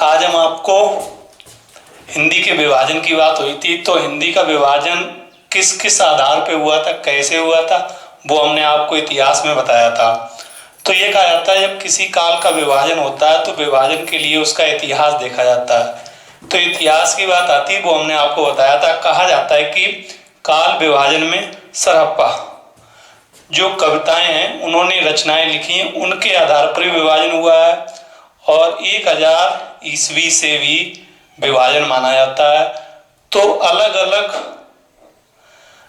आज हम आपको हिंदी के विभाजन की बात हुई थी, तो हिंदी का विभाजन किस किस आधार पे हुआ था, कैसे हुआ था, वो हमने आपको इतिहास में बताया था। तो ये कहा जाता है जब किसी काल का विभाजन होता है तो विभाजन के लिए उसका इतिहास देखा जाता है। तो इतिहास की बात आती है, वो हमने आपको बताया था। कहा जाता है कि काल विभाजन में सरहप्पा जो कविताएं हैं उन्होंने रचनाएं लिखी हैं, उनके आधार पर विभाजन हुआ है। और 1000 ईस्वी से भी विभाजन माना जाता है। तो अलग अलग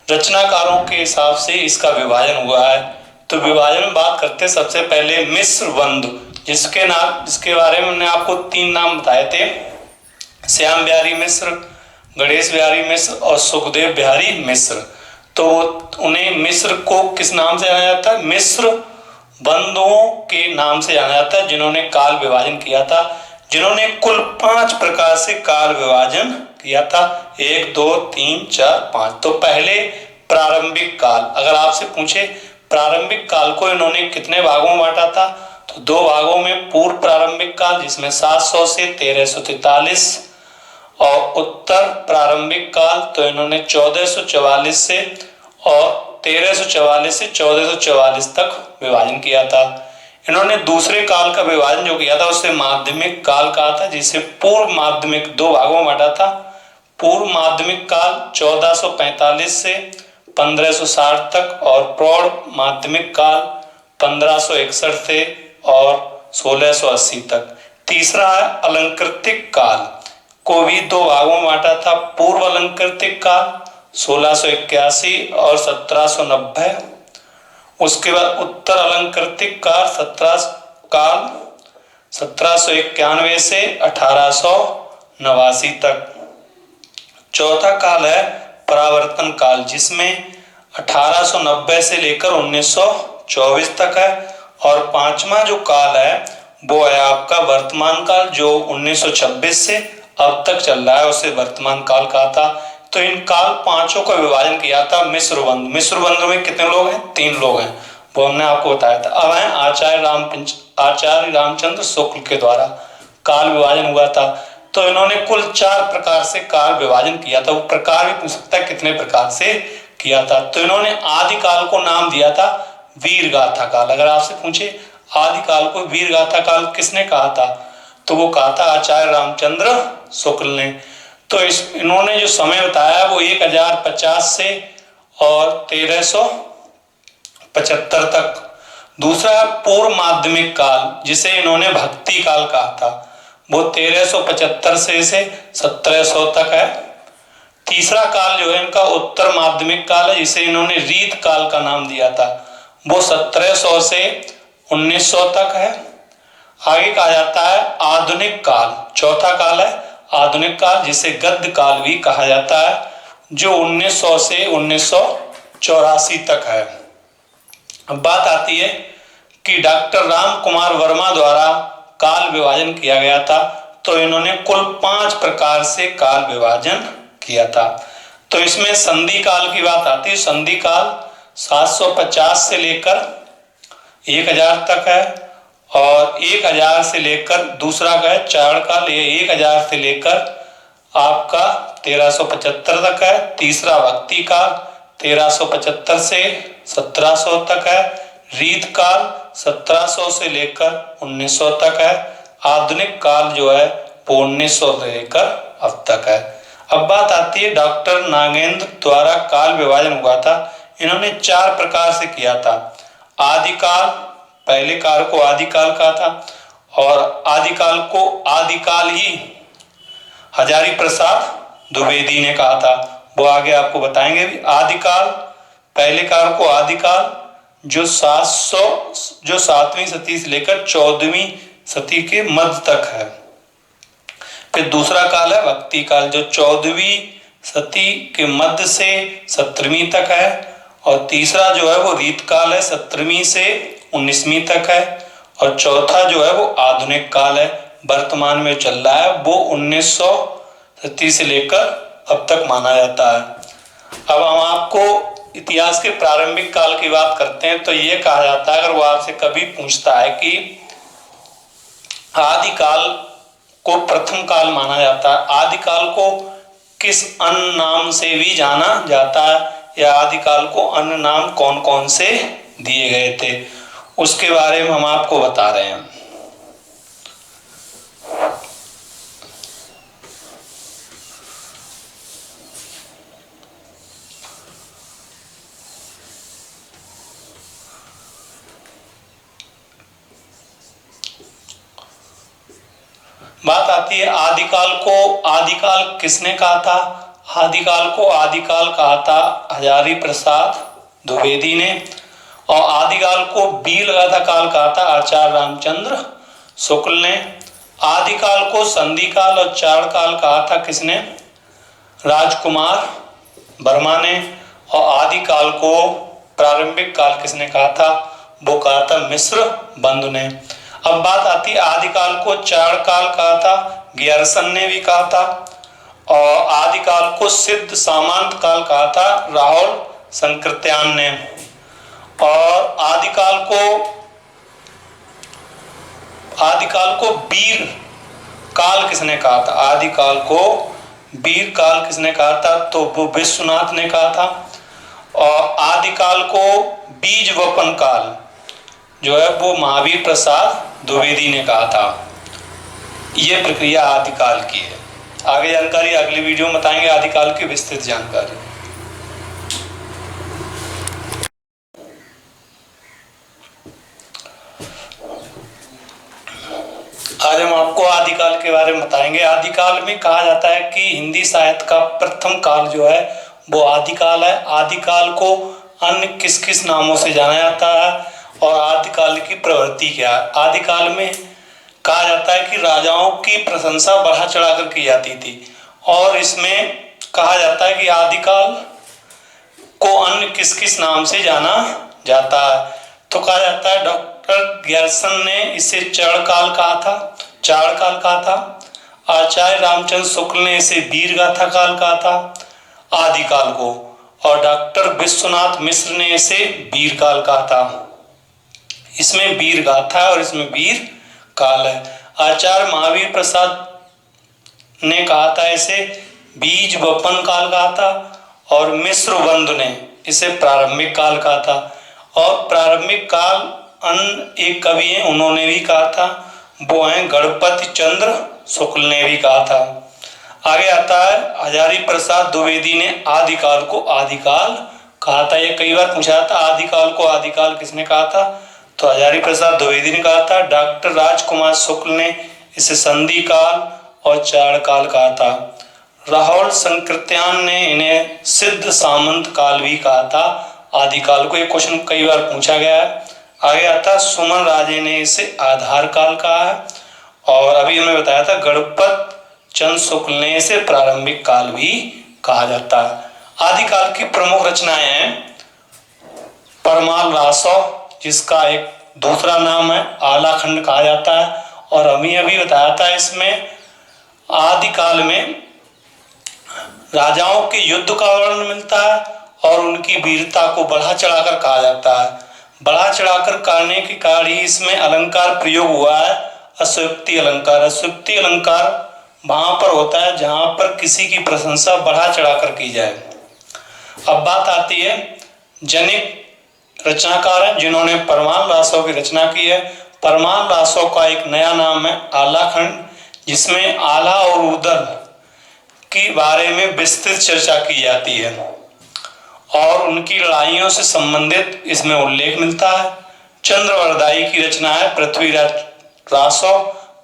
रचनाकारों के हिसाब से इसका विभाजन हुआ है। तो विभाजन में बात करते हैं सबसे पहले मिस्र बंधु, जिसके बारे में हमने आपको 3 नाम बताए थे, श्याम बिहारी मिश्र, गणेश बिहारी मिश्र और सुखदेव बिहारी मिश्र। तो उन्हें मिस्र को किस नाम से जाना जाता है? मिस्र बंधुओं के नाम से जाना जाता है, जिन्होंने काल विभाजन किया था, जिन्होंने कुल 5 प्रकार से काल विभाजन किया था। 1 2 3 4 5। तो पहले प्रारंभिक काल, अगर आपसे पूछे प्रारंभिक काल को इन्होंने कितने भागों में बांटा था, तो 2 भागों में। पूर्व प्रारंभिक काल जिसमें 700 से 1343 और उत्तर प्रारंभिक काल तो इन्होंने 1444 से और 1344 से 1444 तक विभाजन किया था। इन्होंने दूसरे काल का विभाजन जो किया था उसे माध्यमिक काल कहा था, जिसे पूर्व माध्यमिक 2 भागों में बांटा था। पूर्व माध्यमिक काल 1445 से 1560 तक और प्रौढ़ माध्यमिक काल 1561 से और 1680 तक। तीसरा है अलंकृतिक काल, को भी 2 भागों में बांटा था। पूर्व अलंकृतिक काल 1681 और 1790। उसके बाद उत्तर अलंकृतिक काल 1791 से 1889 तक। चौथा काल है परावर्तन काल, जिसमें 1890 से लेकर 1924 तक है। और 5वां जो काल है वो है आपका वर्तमान काल, जो 1926 से अब तक चल रहा है, उसे वर्तमान काल कहा था। तो इन काल 5 का विभाजन किया था मिस्र बंधु। मिस्र बंधु में कितने लोग हैं? 3 लोग हैं, वो हमने आपको बताया था। अब है आचार्य रामचंद्र शुक्ल के द्वारा काल विभाजन हुआ था। तो इन्होंने कुल 4 प्रकार से काल विभाजन किया था। वो प्रकार भी पूछ सकता है कितने प्रकार से किया था। तो इन्होंने आदि काल को नाम दिया था वीर गाथा काल। अगर आपसे पूछे आदि काल को वीर गाथा काल किसने कहा था, तो वो कहा था आचार्य रामचंद्र शुक्ल ने। तो इन्होंने जो समय बताया वो 1050 से और 1375 तक। दूसरा पूर्व माध्यमिक काल, जिसे इन्होंने भक्ति काल कहा था, वो 1375 से 1700 तक है। तीसरा काल जो है इनका उत्तर माध्यमिक काल है, जिसे इन्होंने रीत काल का नाम दिया था, वो 1700 से 1900 तक है। आगे कहा जाता है आधुनिक काल। चौथा काल है आधुनिक काल, जिसे गद्य काल भी कहा जाता है, जो 1900 से 1984 तक है। अब बात आती है कि डॉक्टर राम कुमार वर्मा द्वारा काल विभाजन किया गया था। तो इन्होंने कुल 5 प्रकार से काल विभाजन किया था। तो इसमें संधि काल की बात आती है। संधि काल 750 से लेकर 1000 तक है और 1000 से लेकर दूसरा का है चारण काल, ये 1000 से लेकर आपका 1375 तक है। तीसरा भक्ति काल 1375 से 1700 तक है। रीत काल 1700 से लेकर 1900 तक है। आधुनिक काल जो है वो 1900 से लेकर अब तक है। अब बात आती है डॉक्टर नागेंद्र द्वारा काल विभाजन हुआ था। इन्होंने 4 प्रकार से किया था। आदिकाल, पहले काल को आदिकाल कहा था और आदिकाल को आदिकाल ही हजारी प्रसाद द्विवेदी ने कहा था, वो आगे आपको बताएंगे भी। आदिकाल, पहले काल को आदिकाल जो 7वीं सदी से लेकर 14वीं सदी के मध्य तक है। फिर दूसरा काल है भक्ति काल, जो 14वीं सदी के मध्य से 17वीं तक है। और तीसरा जो है वो रीत काल है, 17वीं से 19वीं तक है। और चौथा जो है वो आधुनिक काल है, वर्तमान में चल रहा है, वो 1900 सदी से लेकर अब तक माना जाता है। अब हम आपको इतिहास के प्रारंभिक काल की बात करते हैं। तो ये कहा जाता है, अगर वो आपसे कभी पूछता है कि आदिकाल को प्रथम काल माना जाता है। आदिकाल को किस अन्य नाम से भी जाना जाता है, या आदिकाल को अन्य नाम कौन कौन से दिए गए थे, उसके बारे में हम आपको बता रहे हैं। बात आती है आदिकाल को आदिकाल किसने कहा था। आदिकाल को आदिकाल कहा था हजारी प्रसाद द्विवेदी ने, और आदिकाल को बील गाथा काल कहा था आचार्य रामचंद्र शुक्ल ने। आदिकाल को संधि काल और चारण काल कहा था किसने, राजकुमार वर्मा ने। और आदिकाल को प्रारंभिक काल किसने कहा था, वो कहा था मिश्र बंधु ने। अब बात आती है आदिकाल को चारण काल कहा था गियर्सन ने भी कहा था, और आदिकाल को सिद्ध सामंत काल कहा था राहुल संकृत्यान ने। और आदिकाल को वीर काल किसने कहा था, आदिकाल को वीर काल किसने कहा था, तो वो विश्वनाथ ने कहा था। और आदिकाल को बीज वपन काल जो है वो महावीर प्रसाद द्विवेदी ने कहा था। ये प्रक्रिया आदिकाल की है। आगे जानकारी अगली वीडियो में बताएंगे, आदिकाल की विस्तृत जानकारी। आज हम आपको आदिकाल के बारे में बताएंगे। आदिकाल में कहा जाता है कि हिंदी साहित्य का प्रथम काल जो है वो आदिकाल है। आदिकाल को अन्य किस किस नामों से जाना जाता है, और आदिकाल की प्रवृत्ति क्या है। आदिकाल में कहा जाता है कि राजाओं की प्रशंसा बढ़ा चढ़ाकर की जाती थी, और इसमें कहा जाता है कि आदिकाल को अन्य किस किस नाम से जाना जाता है। तो कहा जाता है डॉक्टर गियर्सन ने इसे चारण काल कहा था, आचार्य रामचंद्र शुक्ल ने इसे वीर गाथा काल कहा था आदिकाल को, और डॉक्टर विश्वनाथ मिश्र ने इसे वीर काल कहा था। इसमें वीर गाथा और इसमें वीर काल है। आचार्य महावीर प्रसाद ने कहा था इसे बीज वपन काल कहा था, और मिश्र बंधु ने इसे प्रारंभिक काल कहा था। और प्रारंभिक काल अन्य एक कवि हैं उन्होंने भी कहा था, वो हैं गणपति चंद्र शुक्ल ने भी कहा था। आगे आता है हजारी प्रसाद द्विवेदी ने आदिकाल को आदिकाल कहा था। ये कई बार पूछा था आदिकाल को आदिकाल किसने कहा था, तो हजारी प्रसाद द्विवेदी ने कहा था। डॉक्टर राजकुमार शुक्ल ने इसे संधि काल और चारण काल कहा था। राहुल संकृत्यान ने इन्हें सिद्ध सामंत काल भी कहा था आदिकाल को। ये क्वेश्चन कई बार पूछा गया है। आगे आता सुमन राजे ने इसे आधार काल कहा है, और अभी हमने बताया था गणपत चंद्र शुक्ल ने इसे प्रारंभिक काल भी कहा जाता है। आदिकाल की प्रमुख रचनाएं हैं परमाल रासव, जिसका एक दूसरा नाम है आलाखंड कहा जाता है, और हमें अभी बताया था इसमें आदिकाल में राजाओं के युद्ध का वर्णन मिलता है, और उनकी वीरता को बढ़ा चढ़ाकर कहा जाता है। बढ़ा चढ़ाकर करने के कारण ही इसमें अलंकार प्रयोग हुआ है, अशोक्ति अलंकार। अशोक्ति अलंकार वहां पर होता है जहां पर किसी की प्रशंसा बढ़ा चढ़ाकर की जाए। अब बात आती है जनिक रचनाकार हैं जिन्होंने परमाल रासव की रचना की है। परमाल रासव का एक नया नाम है आलाखंड, जिसमें आला और उदर के बारे में विस्तृत चर्चा की जाती है, और उनकी लड़ाइयों से संबंधित इसमें उल्लेख मिलता है। चंद्रवरदाई की रचना है पृथ्वीराज रासव।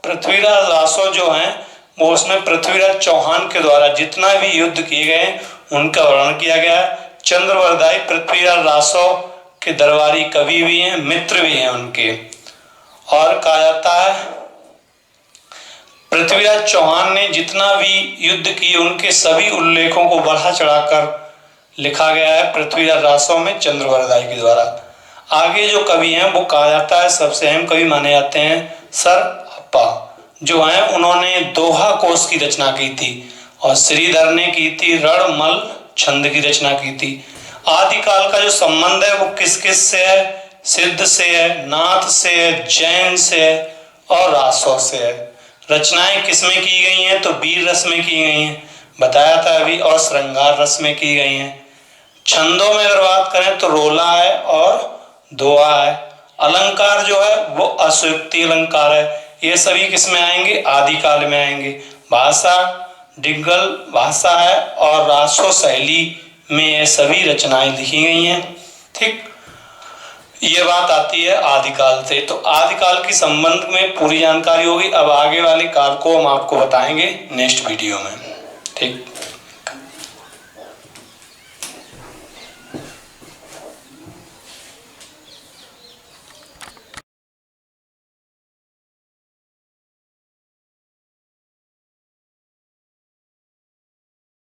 पृथ्वीराज रासव जो हैं वो उसमें पृथ्वीराज चौहान के द्वारा जितना भी युद्ध किए गए उनका वर्णन किया गया है। चंद्रवरदाई पृथ्वीराज रासव के दरबारी कवि भी हैं, मित्र भी हैं उनके। और कहा जाता है पृथ्वीराज चौहान ने जितना भी युद्ध किए उनके सभी उल्लेखों को बढ़ा चढ़ाकर लिखा गया है पृथ्वीराज रासव में चंद्रवरदाई के द्वारा। आगे जो कवि हैं वो कहा जाता है सबसे अहम कवि माने जाते हैं सर अप्पा, जो हैं उन्होंने दोहा कोश की रचना की थी, और श्रीधर ने की थी रणमल छंद की रचना की थी। आदिकाल का जो संबंध है वो किस किस से है, सिद्ध से है, नाथ से है, जैन से है और रासव से है। रचनाएं किसमें की गई हैं, तो वीर रस में की गई हैं, बताया था अभी, और श्रृंगार रस में की गई हैं। छंदों में अगर बात करें तो रोला है और दोहा है। अलंकार जो है वो असूक्ति अलंकार है। ये सभी किसमें आएंगे, आदिकाल में आएंगे। भाषा डिग्गल भाषा है और रासो शैली में ये सभी रचनाएं लिखी गई हैं। ठीक, ये बात आती है आदिकाल से। तो आदिकाल के संबंध में पूरी जानकारी होगी। अब आगे वाले काल को हम आपको बताएंगे नेक्स्ट वीडियो में। ठीक।